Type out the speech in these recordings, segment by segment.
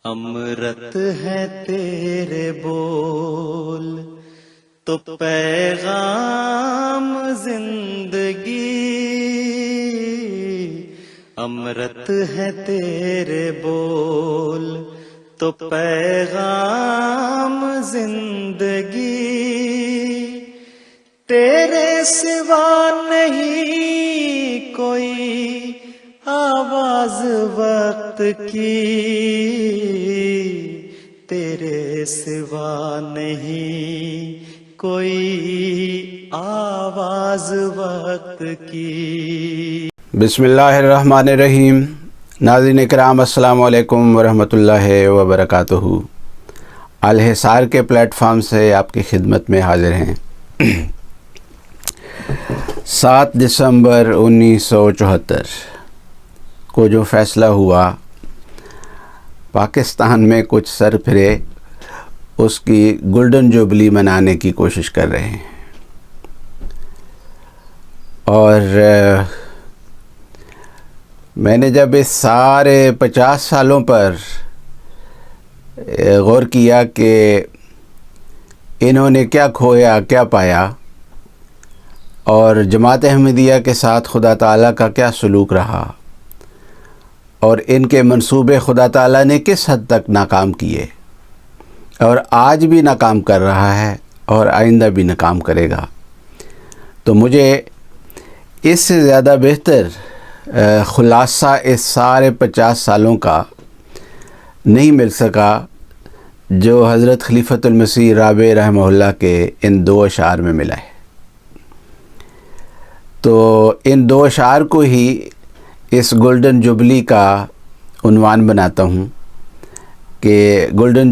امرت ہے تیرے بول تو پیغام زندگی، امرت ہے تیرے بول تو پیغام زندگی، تیرے سوا نہیں کوئی آواز وقت کی، تیرے سوا نہیں کوئی آواز وقت کی۔ بسم اللہ الرحمن الرحیم۔ ناظرین اکرام السلام علیکم ورحمۃ اللہ وبرکاتہ۔ الحصار کے پلیٹ فارم سے آپ کی خدمت میں حاضر ہیں۔ 7 دسمبر 1974 کو جو فیصلہ ہوا، پاکستان میں کچھ سر پھرے اس کی گولڈن جوبلی منانے کی کوشش کر رہے ہیں، اور میں نے جب اس سارے 50 سالوں پر غور کیا کہ انہوں نے کیا کھویا کیا پایا، اور جماعت احمدیہ کے ساتھ خدا تعالیٰ کا کیا سلوک رہا، اور ان کے منصوبے خدا تعالیٰ نے کس حد تک ناکام کیے، اور آج بھی ناکام کر رہا ہے اور آئندہ بھی ناکام کرے گا، تو مجھے اس سے زیادہ بہتر خلاصہ اس سارے 50 سالوں کا نہیں مل سکا جو حضرت خلیفۃ المسیح رابع رحمہ اللہ کے ان 2 اشعار میں ملا ہے۔ تو ان 2 اشعار کو ہی اس گولڈن جوبلی کا عنوان بناتا ہوں کہ گولڈن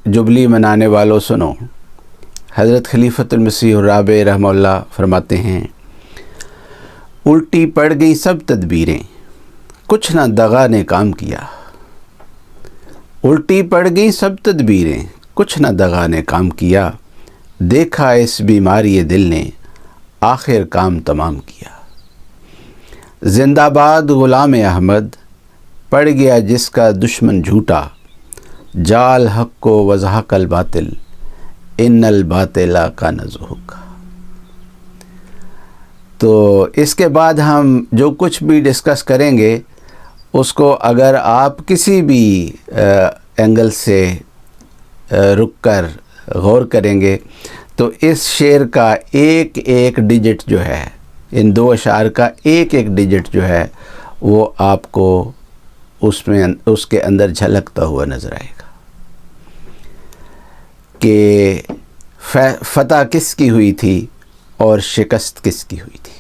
جوبلی منانے والوں سنو۔ حضرت خلیفۃ المسیح رابع رحمہ اللہ فرماتے ہیں، الٹی پڑ گئی سب تدبیریں، کچھ نہ دغا نے کام کیا، الٹی پڑ گئی سب تدبیریں، کچھ نہ دغا نے کام کیا، دیکھا اس بیماری دل نے آخر کام تمام کیا، زندہ باد غلام احمد، پڑ گیا جس کا دشمن جھوٹا، جال حق کو وضحق الباطل، ان الباطل کان زہوقا۔ تو اس کے بعد ہم جو کچھ بھی ڈسکس کریں گے اس کو اگر آپ کسی بھی اینگل سے رک کر غور کریں گے تو اس شعر کا ایک ایک ڈیجٹ جو ہے، ان 2 اشعار کا ایک ایک ڈیجٹ جو ہے وہ آپ کو اس کے اندر جھلکتا ہوا نظر آئے گا کہ فتح کس کی ہوئی تھی اور شکست کس کی ہوئی تھی۔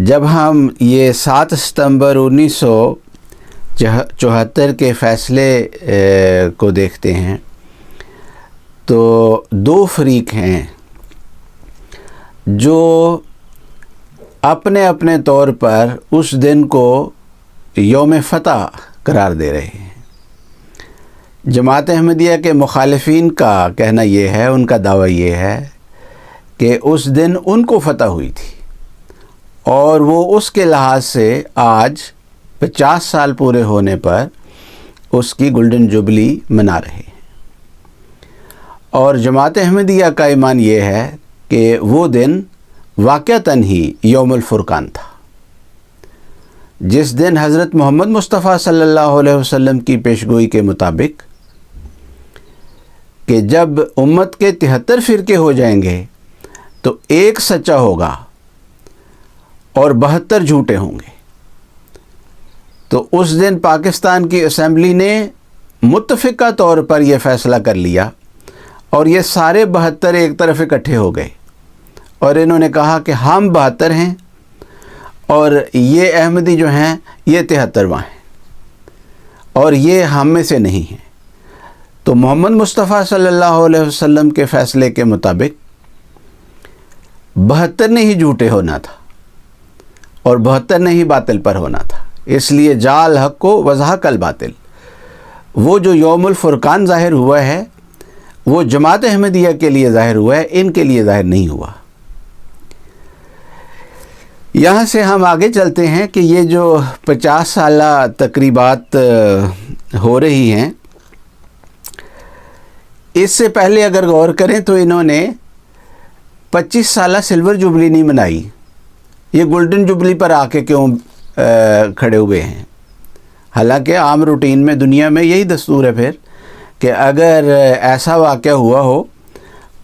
جب ہم یہ 7 ستمبر 1974 کے فیصلے کو دیکھتے ہیں تو 2 فریق ہیں جو اپنے اپنے طور پر اس دن کو یوم فتح قرار دے رہے ہیں۔ جماعت احمدیہ کے مخالفین کا کہنا یہ ہے، ان کا دعویٰ یہ ہے کہ اس دن ان کو فتح ہوئی تھی اور وہ اس کے لحاظ سے آج 50 سال پورے ہونے پر اس کی گولڈن جوبلی منا رہے ہیں۔ اور جماعت احمدیہ کا ایمان یہ ہے کہ وہ دن واقعتاً ہی یوم الفرقان تھا، جس دن حضرت محمد مصطفیٰ صلی اللہ علیہ وسلم کی پیشگوئی کے مطابق کہ جب امت کے 73 فرقے ہو جائیں گے تو ایک سچا ہوگا اور 72 جھوٹے ہوں گے، تو اس دن پاکستان کی اسمبلی نے متفقہ طور پر یہ فیصلہ کر لیا اور یہ سارے 72 ایک طرف اکٹھے ہو گئے اور انہوں نے کہا کہ ہم 72 ہیں اور یہ احمدی جو ہیں یہ 73واں ہیں اور یہ ہم میں سے نہیں ہیں۔ تو محمد مصطفیٰ صلی اللہ علیہ وسلم کے فیصلے کے مطابق 72 نے ہی جھوٹے ہونا تھا اور 72 نے ہی باطل پر ہونا تھا، اس لیے جال حق کو وضحق الباطل، وہ جو یوم الفرقان ظاہر ہوا ہے وہ جماعت احمدیہ کے لیے ظاہر ہوا ہے، ان کے لیے ظاہر نہیں ہوا۔ یہاں سے ہم آگے چلتے ہیں کہ یہ جو 50 سالہ تقریبات ہو رہی ہیں، اس سے پہلے اگر غور کریں تو انہوں نے 25 سالہ سلور جوبلی نہیں منائی، یہ گولڈن جوبلی پر آ کے کیوں کھڑے ہوئے ہیں؟ حالانکہ عام روٹین میں دنیا میں یہی دستور ہے پھر کہ اگر ایسا واقعہ ہوا ہو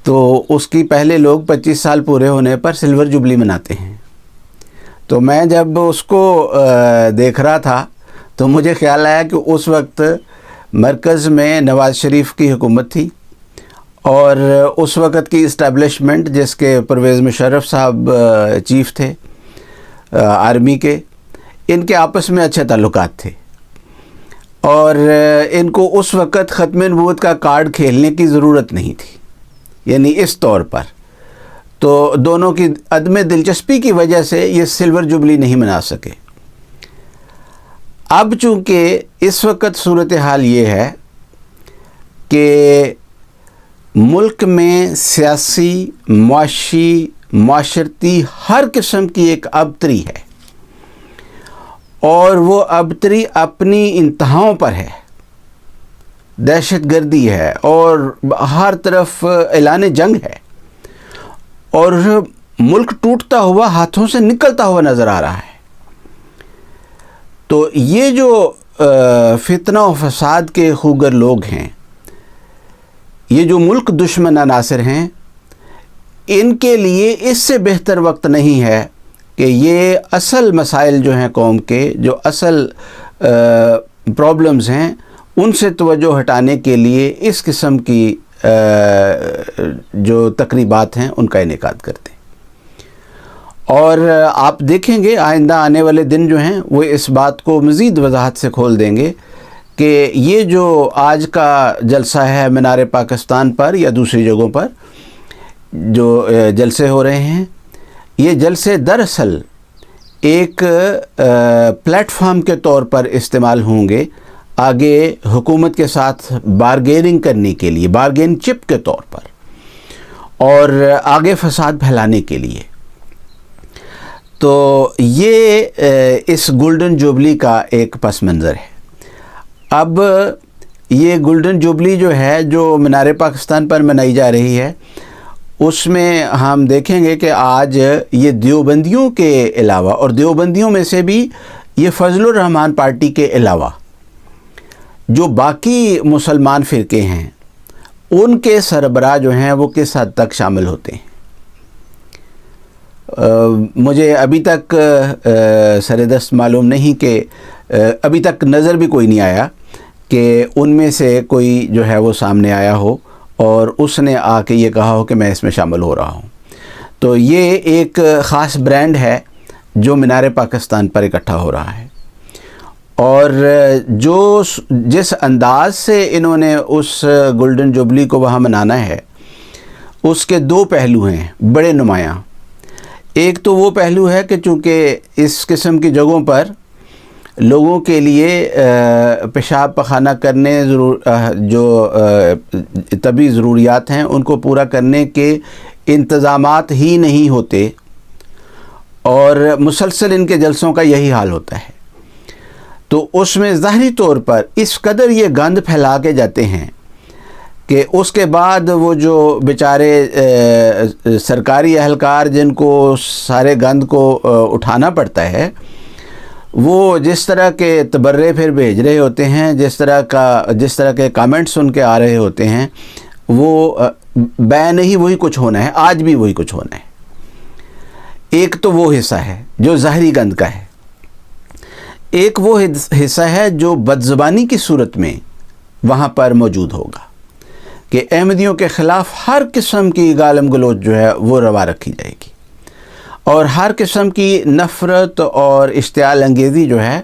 تو اس کی پہلے لوگ 25 سال پورے ہونے پر سلور جوبلی مناتے ہیں۔ تو میں جب اس کو دیکھ رہا تھا تو مجھے خیال آیا کہ اس وقت مرکز میں نواز شریف کی حکومت تھی، اور اس وقت کی اسٹیبلشمنٹ جس کے پرویز مشرف صاحب چیف تھے آرمی کے، ان کے آپس میں اچھے تعلقات تھے، اور ان کو اس وقت ختم نبوت کا کارڈ کھیلنے کی ضرورت نہیں تھی، یعنی اس طور پر تو دونوں کی عدم دلچسپی کی وجہ سے یہ سلور جوبلی نہیں منا سکے۔ اب چونکہ اس وقت صورتحال یہ ہے کہ ملک میں سیاسی، معاشی، معاشرتی ہر قسم کی ایک ابتری ہے، اور وہ ابتری اپنی انتہاؤں پر ہے، دہشت گردی ہے اور ہر طرف اعلان جنگ ہے، اور ملک ٹوٹتا ہوا ہاتھوں سے نکلتا ہوا نظر آ رہا ہے۔ تو یہ جو فتنہ و فساد کے خوگر لوگ ہیں، یہ جو ملک دشمن عناصر ہیں، ان کے لیے اس سے بہتر وقت نہیں ہے کہ یہ اصل مسائل جو ہیں قوم کے، جو اصل پرابلمز ہیں، ان سے توجہ ہٹانے کے لیے اس قسم کی جو تقریبات ہیں ان کا انعقاد کرتے ہیں۔ اور آپ دیکھیں گے آئندہ آنے والے دن جو ہیں وہ اس بات کو مزید وضاحت سے کھول دیں گے کہ یہ جو آج کا جلسہ ہے مینار پاکستان پر یا دوسری جگہوں پر جو جلسے ہو رہے ہیں، یہ جلسے دراصل ایک پلیٹ فارم کے طور پر استعمال ہوں گے آگے حکومت کے ساتھ بارگیننگ کرنے کے لیے، بارگین چپ کے طور پر، اور آگے فساد پھیلانے کے لیے۔ تو یہ اس گولڈن جوبلی کا ایک پس منظر ہے۔ اب یہ گولڈن جوبلی جو ہے جو مینار پاکستان پر منائی جا رہی ہے، اس میں ہم دیکھیں گے کہ آج یہ دیوبندیوں کے علاوہ، اور دیوبندیوں میں سے بھی یہ فضل الرحمان پارٹی کے علاوہ جو باقی مسلمان فرقے ہیں، ان کے سربراہ جو ہیں وہ کس حد تک شامل ہوتے ہیں۔ مجھے ابھی تک سر دست معلوم نہیں کہ ابھی تک نظر بھی کوئی نہیں آیا کہ ان میں سے کوئی جو ہے وہ سامنے آیا ہو اور اس نے آ کے یہ کہا ہو کہ میں اس میں شامل ہو رہا ہوں۔ تو یہ ایک خاص برانڈ ہے جو مینار پاکستان پر اکٹھا ہو رہا ہے، اور جس انداز سے انہوں نے اس گولڈن جوبلی کو وہاں منانا ہے، اس کے دو پہلو ہیں بڑے نمایاں۔ ایک تو وہ پہلو ہے کہ چونکہ اس قسم کی جگہوں پر لوگوں کے لیے پیشاب پخانہ کرنے جو طبی ضروریات ہیں ان کو پورا کرنے کے انتظامات ہی نہیں ہوتے، اور مسلسل ان کے جلسوں کا یہی حال ہوتا ہے۔ تو اس میں ظاہری طور پر اس قدر یہ گند پھیلا کے جاتے ہیں کہ اس کے بعد وہ جو بیچارے سرکاری اہلکار جن کو سارے گند کو اٹھانا پڑتا ہے، وہ جس طرح کے تبرے پھر بھیج رہے ہوتے ہیں، جس طرح کے کامنٹس ان کے آ رہے ہوتے ہیں، وہ بیان ہی وہی کچھ ہونا ہے، آج بھی وہی کچھ ہونا ہے۔ ایک تو وہ حصہ ہے جو ظاہری گند کا ہے، ایک وہ حصہ ہے جو بدزبانی کی صورت میں وہاں پر موجود ہوگا کہ احمدیوں کے خلاف ہر قسم کی گالم گلوچ جو ہے وہ روا رکھی جائے گی، اور ہر قسم کی نفرت اور اشتعال انگیزی جو ہے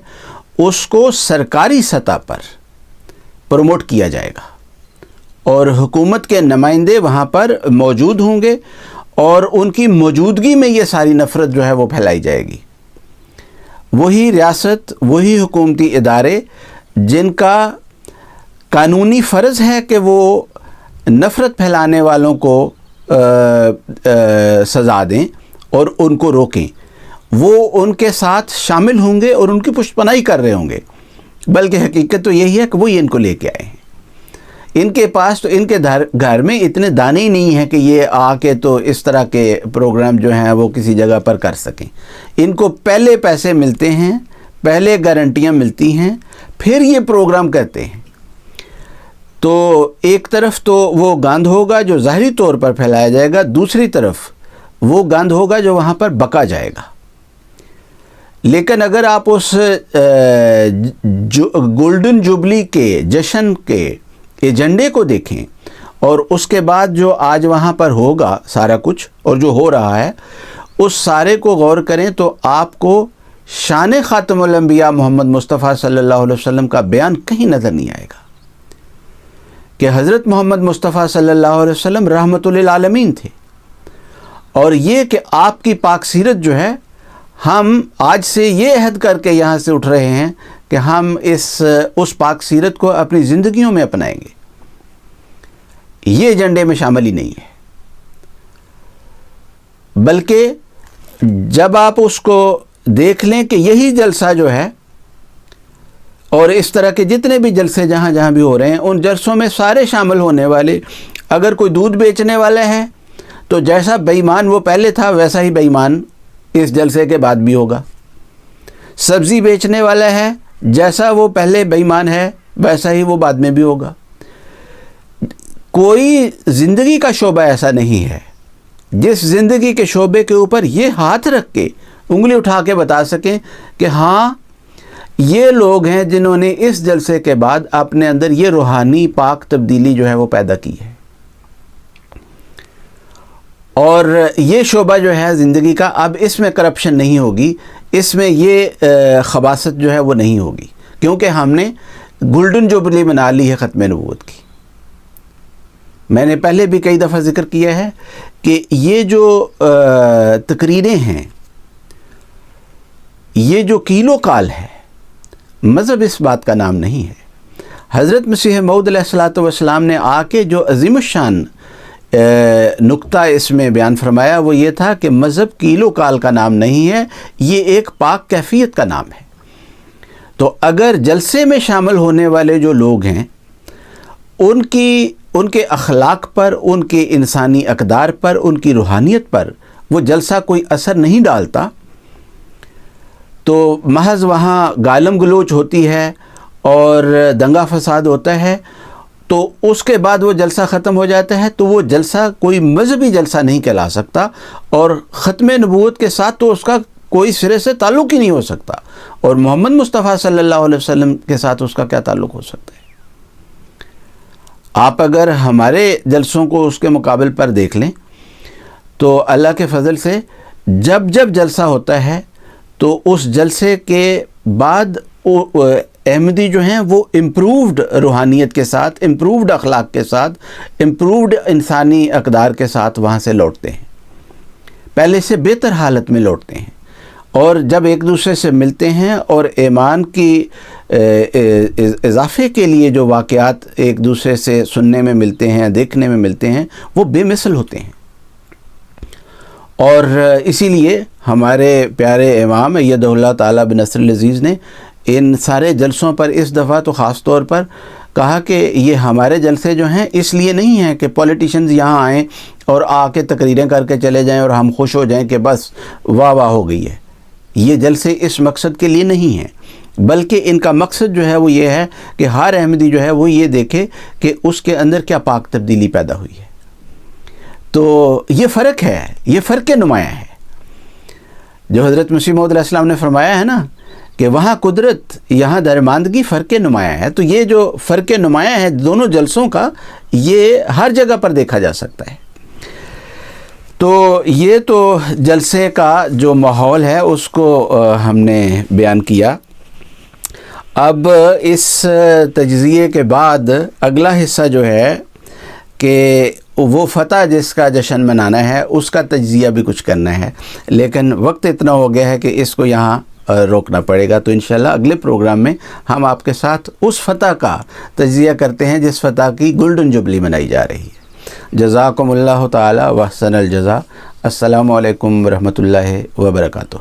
اس کو سرکاری سطح پر پروموٹ کیا جائے گا، اور حکومت کے نمائندے وہاں پر موجود ہوں گے، اور ان کی موجودگی میں یہ ساری نفرت جو ہے وہ پھیلائی جائے گی۔ وہی ریاست، وہی حکومتی ادارے جن کا قانونی فرض ہے کہ وہ نفرت پھیلانے والوں کو سزا دیں اور ان کو روکیں، وہ ان کے ساتھ شامل ہوں گے اور ان کی پشت پناہی کر رہے ہوں گے، بلکہ حقیقت تو یہی ہے کہ وہی ان کو لے کے آئے ہیں۔ ان کے پاس تو ان کے گھر میں اتنے دانے ہی نہیں ہیں کہ یہ آ کے تو اس طرح کے پروگرام جو ہیں وہ کسی جگہ پر کر سکیں۔ ان کو پہلے پیسے ملتے ہیں، پہلے گارنٹیاں ملتی ہیں، پھر یہ پروگرام کرتے ہیں۔ تو ایک طرف تو وہ گند ہوگا جو ظاہری طور پر پھیلایا جائے گا، دوسری طرف وہ گند ہوگا جو وہاں پر بکا جائے گا۔ لیکن اگر آپ اس گولڈن جوبلی کے جشن کے ایجنڈے کو دیکھیں اور اس کے بعد جو آج وہاں پر ہوگا سارا کچھ اور جو ہو رہا ہے، اس سارے کو غور کریں تو آپ کو شان خاتم الانبیاء محمد مصطفیٰ صلی اللہ علیہ وسلم کا بیان کہیں نظر نہیں آئے گا کہ حضرت محمد مصطفیٰ صلی اللہ علیہ وسلم رحمت للعالمین تھے، اور یہ کہ آپ کی پاک سیرت جو ہے، ہم آج سے یہ عہد کر کے یہاں سے اٹھ رہے ہیں کہ ہم اس پاک سیرت کو اپنی زندگیوں میں اپنائیں گے۔ یہ ایجنڈے میں شامل ہی نہیں ہے، بلکہ جب آپ اس کو دیکھ لیں کہ یہی جلسہ جو ہے اور اس طرح کے جتنے بھی جلسے جہاں جہاں بھی ہو رہے ہیں، ان جلسوں میں سارے شامل ہونے والے، اگر کوئی دودھ بیچنے والا ہے تو جیسا بے ایمان وہ پہلے تھا ویسا ہی بے ایمان اس جلسے کے بعد بھی ہوگا۔ سبزی بیچنے والا ہے، جیسا وہ پہلے بے ایمان ہے ویسا ہی وہ بعد میں بھی ہوگا۔ کوئی زندگی کا شعبہ ایسا نہیں ہے جس زندگی کے شعبے کے اوپر یہ ہاتھ رکھ کے انگلی اٹھا کے بتا سکیں کہ ہاں یہ لوگ ہیں جنہوں نے اس جلسے کے بعد اپنے اندر یہ روحانی پاک تبدیلی جو ہے وہ پیدا کی ہے، اور یہ شعبہ جو ہے زندگی کا، اب اس میں کرپشن نہیں ہوگی، اس میں یہ خباثت جو ہے وہ نہیں ہوگی، کیونکہ ہم نے گولڈن جوبلی منا لی ہے ختم نبوت کی۔ میں نے پہلے بھی کئی دفعہ ذکر کیا ہے کہ یہ جو تقریریں ہیں، یہ جو کیلو کال ہے، مذہب اس بات کا نام نہیں ہے۔ حضرت مسیح موعود علیہ الصلوۃ والسلام نے آ کے جو عظیم الشان نقطہ اس میں بیان فرمایا وہ یہ تھا کہ مذہب کیلو کال کا نام نہیں ہے، یہ ایک پاک کیفیت کا نام ہے۔ تو اگر جلسے میں شامل ہونے والے جو لوگ ہیں، ان کے اخلاق پر، ان کے انسانی اقدار پر، ان کی روحانیت پر وہ جلسہ کوئی اثر نہیں ڈالتا، تو محض وہاں گالم گلوچ ہوتی ہے اور دنگا فساد ہوتا ہے، تو اس کے بعد وہ جلسہ ختم ہو جاتا ہے، تو وہ جلسہ کوئی مذہبی جلسہ نہیں کہلا سکتا، اور ختم نبوت کے ساتھ تو اس کا کوئی سرے سے تعلق ہی نہیں ہو سکتا، اور محمد مصطفیٰ صلی اللہ علیہ وسلم کے ساتھ اس کا کیا تعلق ہو سکتا ہے؟ آپ اگر ہمارے جلسوں کو اس کے مقابل پر دیکھ لیں تو اللہ کے فضل سے جب جب جلسہ ہوتا ہے تو اس جلسے کے بعد احمدی جو ہیں وہ امپرووڈ روحانیت کے ساتھ، امپرووڈ اخلاق کے ساتھ، امپرووڈ انسانی اقدار کے ساتھ وہاں سے لوٹتے ہیں، پہلے سے بہتر حالت میں لوٹتے ہیں، اور جب ایک دوسرے سے ملتے ہیں اور ایمان کی اضافے کے لیے جو واقعات ایک دوسرے سے سننے میں ملتے ہیں، دیکھنے میں ملتے ہیں، وہ بے مثل ہوتے ہیں۔ اور اسی لیے ہمارے پیارے امام ایدہ اللہ تعالیٰ بنصر العزیز نے ان سارے جلسوں پر اس دفعہ تو خاص طور پر کہا کہ یہ ہمارے جلسے جو ہیں اس لیے نہیں ہیں کہ پولیٹیشنز یہاں آئیں اور آ کے تقریریں کر کے چلے جائیں اور ہم خوش ہو جائیں کہ بس واہ واہ ہو گئی ہے۔ یہ جلسے اس مقصد کے لیے نہیں ہیں، بلکہ ان کا مقصد جو ہے وہ یہ ہے کہ ہر احمدی جو ہے وہ یہ دیکھے کہ اس کے اندر کیا پاک تبدیلی پیدا ہوئی ہے۔ تو یہ فرق ہے، یہ فرق نمایاں ہے جو حضرت مسیح موعود علیہ السلام نے فرمایا ہے نا کہ وہاں قدرت یہاں درماندگی، فرق نمایاں ہے۔ تو یہ جو فرق نمایاں ہے دونوں جلسوں کا، یہ ہر جگہ پر دیکھا جا سکتا ہے۔ تو یہ تو جلسے کا جو ماحول ہے اس کو ہم نے بیان کیا۔ اب اس تجزیے کے بعد اگلا حصہ جو ہے کہ وہ فتح جس کا جشن منانا ہے اس کا تجزیہ بھی کچھ کرنا ہے، لیکن وقت اتنا ہو گیا ہے کہ اس کو یہاں روکنا پڑے گا۔ تو انشاءاللہ اگلے پروگرام میں ہم آپ کے ساتھ اس فتح کا تجزیہ کرتے ہیں جس فتح کی گولڈن جوبلی منائی جا رہی ہے۔ جزاکم اللہ تعالی و احسن الجزا۔ السلام علیکم ورحمۃ اللہ وبرکاتہ۔